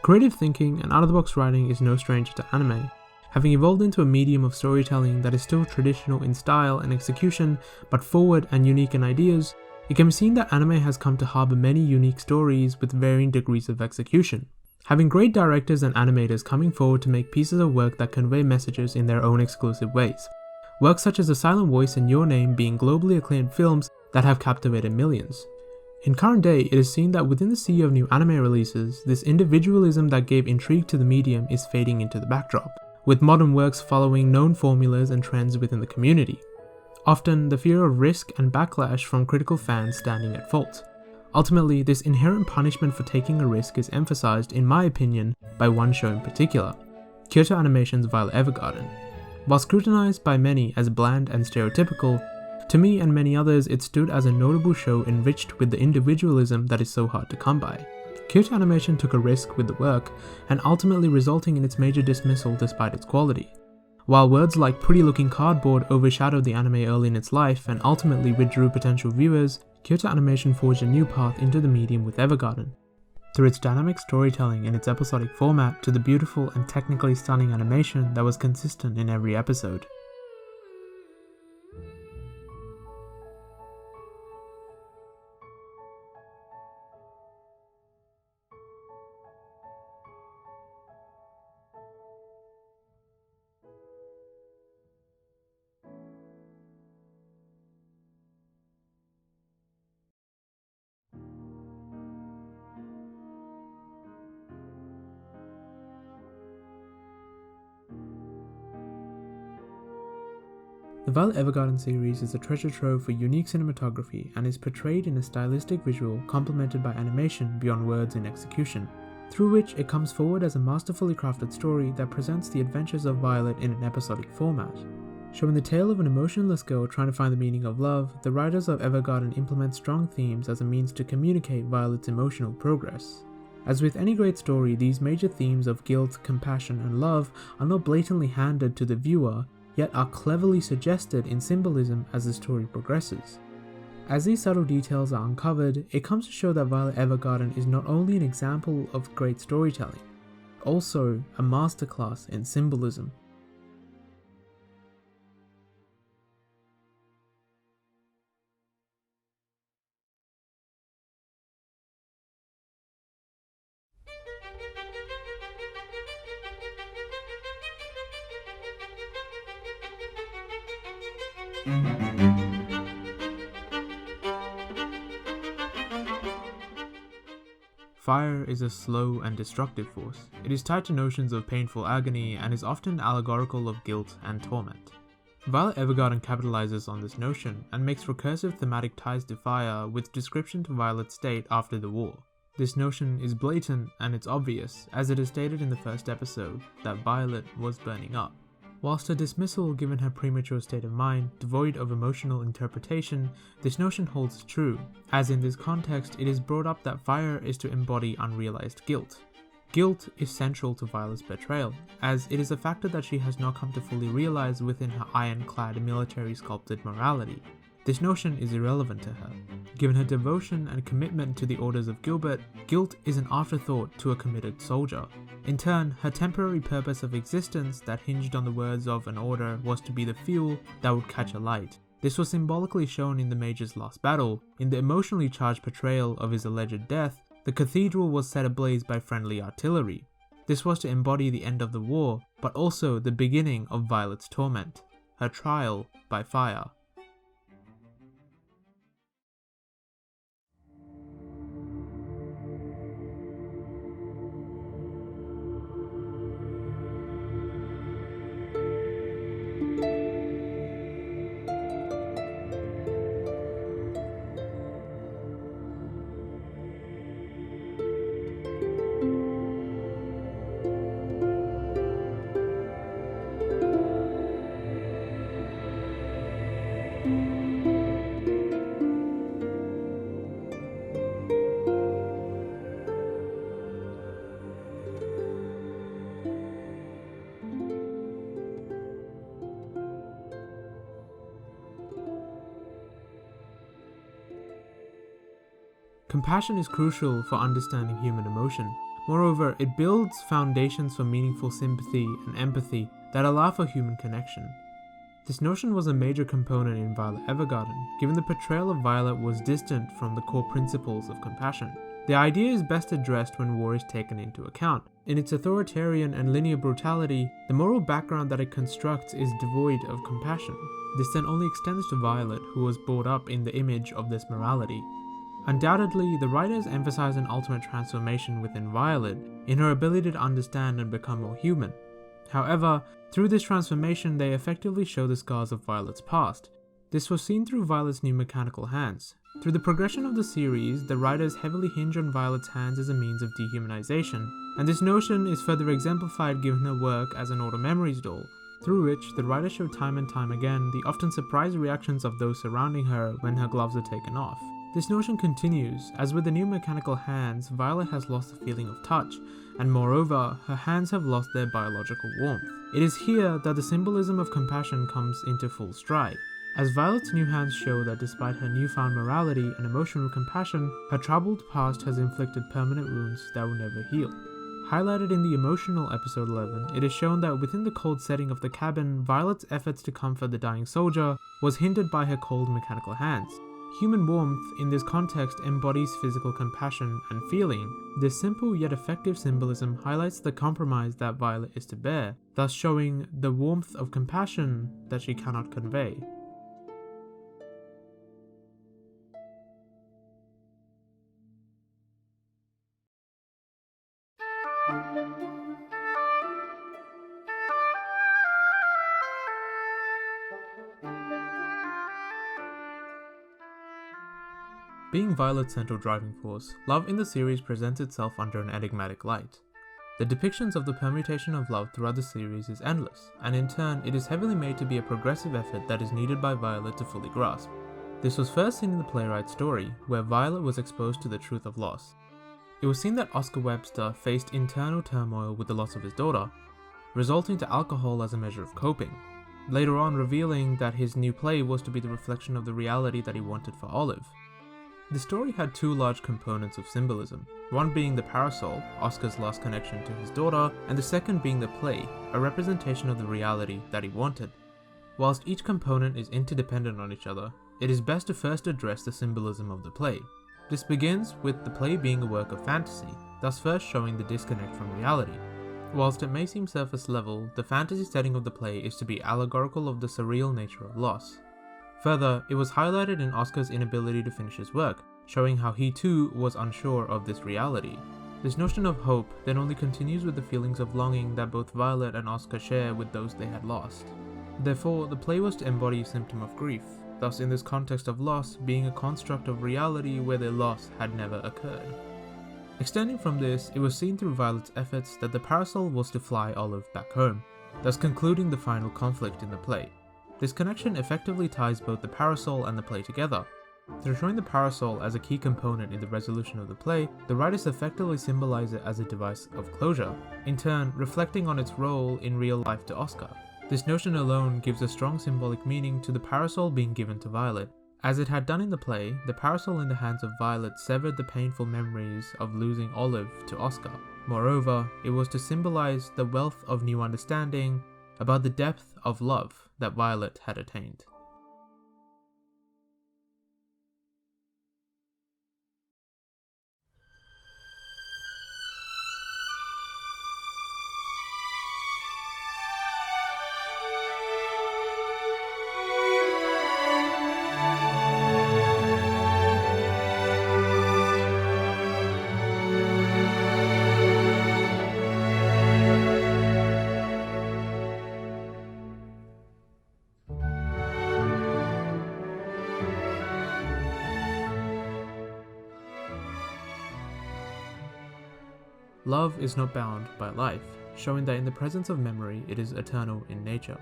Creative thinking and out-of-the-box writing is no stranger to anime, having evolved into a medium of storytelling that is still traditional in style and execution, but forward and unique in ideas. It can be seen that anime has come to harbour many unique stories with varying degrees of execution, having great directors and animators coming forward to make pieces of work that convey messages in their own exclusive ways. Works such as The Silent Voice and Your Name being globally acclaimed films that have captivated millions. In current day, it is seen that within the sea of new anime releases, this individualism that gave intrigue to the medium is fading into the backdrop, with modern works following known formulas and trends within the community. Often, the fear of risk and backlash from critical fans standing at fault. Ultimately, this inherent punishment for taking a risk is emphasized, in my opinion, by one show in particular, Kyoto Animation's Violet Evergarden. While scrutinized by many as bland and stereotypical, to me and many others it stood as a notable show enriched with the individualism that is so hard to come by. Kyoto Animation took a risk with the work, and ultimately resulting in its major dismissal despite its quality. While words like pretty looking cardboard overshadowed the anime early in its life and ultimately withdrew potential viewers, Kyoto Animation forged a new path into the medium with Evergarden. Through its dynamic storytelling and its episodic format to the beautiful and technically stunning animation that was consistent in every episode. The Violet Evergarden series is a treasure trove for unique cinematography and is portrayed in a stylistic visual complemented by animation beyond words in execution, through which it comes forward as a masterfully crafted story that presents the adventures of Violet in an episodic format. Showing the tale of an emotionless girl trying to find the meaning of love, the writers of Evergarden implement strong themes as a means to communicate Violet's emotional progress. As with any great story, these major themes of guilt, compassion, and love are not blatantly handed to the viewer, yet are cleverly suggested in symbolism as the story progresses. As these subtle details are uncovered, it comes to show that Violet Evergarden is not only an example of great storytelling, but also a masterclass in symbolism. Fire is a slow and destructive force. It is tied to notions of painful agony and is often allegorical of guilt and torment. Violet Evergarden capitalizes on this notion and makes recursive thematic ties to fire with description to Violet's state after the war. This notion is blatant and it's obvious, as it is stated in the first episode that Violet was burning up. Whilst her dismissal given her premature state of mind, devoid of emotional interpretation, this notion holds true, as in this context it is brought up that fire is to embody unrealized guilt. Guilt is central to Violet's betrayal, as it is a factor that she has not come to fully realize within her ironclad military sculpted morality. This notion is irrelevant to her. Given her devotion and commitment to the orders of Gilbert, guilt is an afterthought to a committed soldier. In turn, her temporary purpose of existence that hinged on the words of an order was to be the fuel that would catch a light. This was symbolically shown in the Major's last battle. In the emotionally charged portrayal of his alleged death, the cathedral was set ablaze by friendly artillery. This was to embody the end of the war, but also the beginning of Violet's torment, her trial by fire. Compassion is crucial for understanding human emotion, Moreover, it builds foundations for meaningful sympathy and empathy that allow for human connection. This notion was a major component in Violet Evergarden, given the portrayal of Violet was distant from the core principles of compassion. The idea is best addressed when war is taken into account. In its authoritarian and linear brutality, the moral background that it constructs is devoid of compassion. This then only extends to Violet, who was brought up in the image of this morality. Undoubtedly, the writers emphasize an ultimate transformation within Violet in her ability to understand and become more human. However, through this transformation, they effectively show the scars of Violet's past. This was seen through Violet's new mechanical hands. Through the progression of the series, the writers heavily hinge on Violet's hands as a means of dehumanization, and this notion is further exemplified given her work as an Auto Memories doll, through which the writers show time and time again the often surprised reactions of those surrounding her when her gloves are taken off. This notion continues, as with the new mechanical hands, Violet has lost the feeling of touch, and moreover, her hands have lost their biological warmth. It is here that the symbolism of compassion comes into full stride, as Violet's new hands show that despite her newfound morality and emotional compassion, her troubled past has inflicted permanent wounds that will never heal. Highlighted in the emotional episode 11, it is shown that within the cold setting of the cabin, Violet's efforts to comfort the dying soldier was hindered by her cold mechanical hands. Human warmth in this context embodies physical compassion and feeling. This simple yet effective symbolism highlights the compromise that Violet is to bear, thus showing the warmth of compassion that she cannot convey. Being Violet's central driving force, love in the series presents itself under an enigmatic light. The depictions of the permutation of love throughout the series is endless, and in turn it is heavily made to be a progressive effort that is needed by Violet to fully grasp. This was first seen in the playwright's story, where Violet was exposed to the truth of loss. It was seen that Oscar Webster faced internal turmoil with the loss of his daughter, resulting to alcohol as a measure of coping, later on revealing that his new play was to be the reflection of the reality that he wanted for Olive. The story had two large components of symbolism, one being the parasol, Oscar's last connection to his daughter, and the second being the play, a representation of the reality that he wanted. Whilst each component is interdependent on each other, it is best to first address the symbolism of the play. This begins with the play being a work of fantasy, thus first showing the disconnect from reality. Whilst it may seem surface level, the fantasy setting of the play is to be allegorical of the surreal nature of loss. Further, it was highlighted in Oscar's inability to finish his work, showing how he too was unsure of this reality. This notion of hope then only continues with the feelings of longing that both Violet and Oscar share with those they had lost. Therefore, the play was to embody a symptom of grief, thus in this context of loss being a construct of reality where their loss had never occurred. Extending from this, it was seen through Violet's efforts that the parasol was to fly Olive back home, thus concluding the final conflict in the play. This connection effectively ties both the parasol and the play together. Through showing the parasol as a key component in the resolution of the play, the writers effectively symbolize it as a device of closure, in turn reflecting on its role in real life to Oscar. This notion alone gives a strong symbolic meaning to the parasol being given to Violet. As it had done in the play, the parasol in the hands of Violet severed the painful memories of losing Olive to Oscar. Moreover, it was to symbolize the wealth of new understanding about the depth of love that Violet had attained. Love is not bound by life, showing that in the presence of memory it is eternal in nature.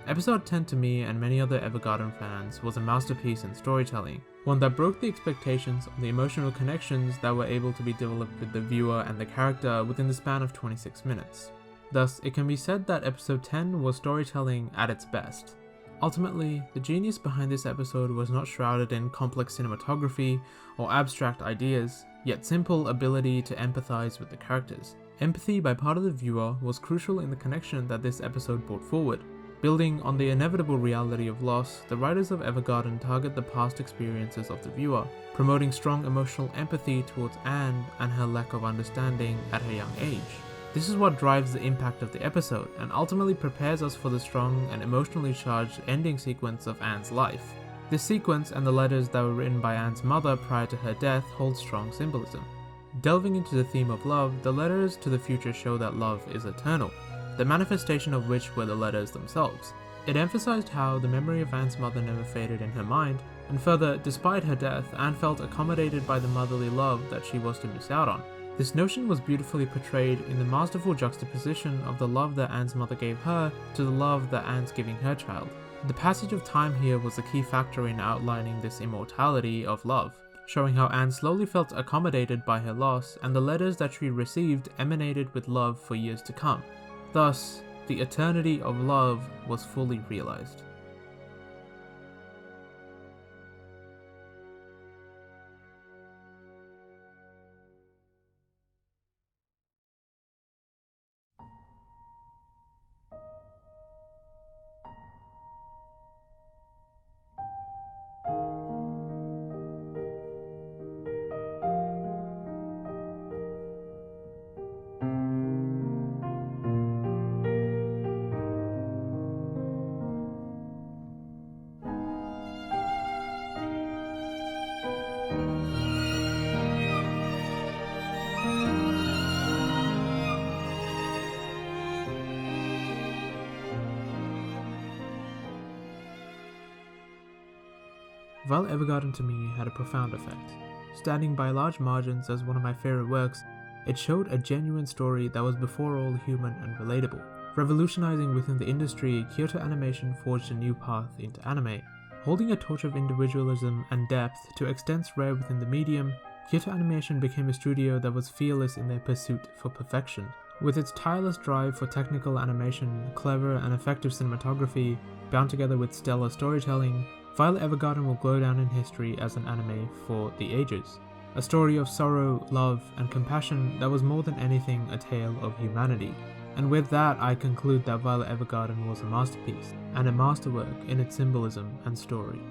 Episode 10 to me and many other Evergarden fans was a masterpiece in storytelling, one that broke the expectations on the emotional connections that were able to be developed with the viewer and the character within the span of 26 minutes. Thus, it can be said that episode 10 was storytelling at its best. Ultimately, the genius behind this episode was not shrouded in complex cinematography or abstract ideas. yet simple ability to empathize with the characters. Empathy by part of the viewer was crucial in the connection that this episode brought forward. Building on the inevitable reality of loss, the writers of Evergarden target the past experiences of the viewer, promoting strong emotional empathy towards Anne and her lack of understanding at her young age. This is what drives the impact of the episode, and ultimately prepares us for the strong and emotionally charged ending sequence of Anne's life. This sequence and the letters that were written by Anne's mother prior to her death hold strong symbolism. Delving into the theme of love, the letters to the future show that love is eternal, the manifestation of which were the letters themselves. It emphasized how the memory of Anne's mother never faded in her mind, and further, despite her death, Anne felt accommodated by the motherly love that she was to miss out on. This notion was beautifully portrayed in the masterful juxtaposition of the love that Anne's mother gave her to the love that Anne's giving her child. The passage of time here was a key factor in outlining this immortality of love, showing how Anne slowly felt accommodated by her loss, and the letters that she received emanated with love for years to come. Thus, the eternity of love was fully realized. Violet Evergarden to me had a profound effect. Standing by large margins as one of my favourite works, it showed a genuine story that was before all human and relatable. Revolutionizing within the industry, Kyoto Animation forged a new path into anime. Holding a torch of individualism and depth to extents rare within the medium, Kyoto Animation became a studio that was fearless in their pursuit for perfection. With its tireless drive for technical animation, clever and effective cinematography, bound together with stellar storytelling, Violet Evergarden will go down in history as an anime for the ages. A story of sorrow, love, and compassion that was more than anything a tale of humanity. And with that, I conclude that Violet Evergarden was a masterpiece, and a masterwork in its symbolism and story.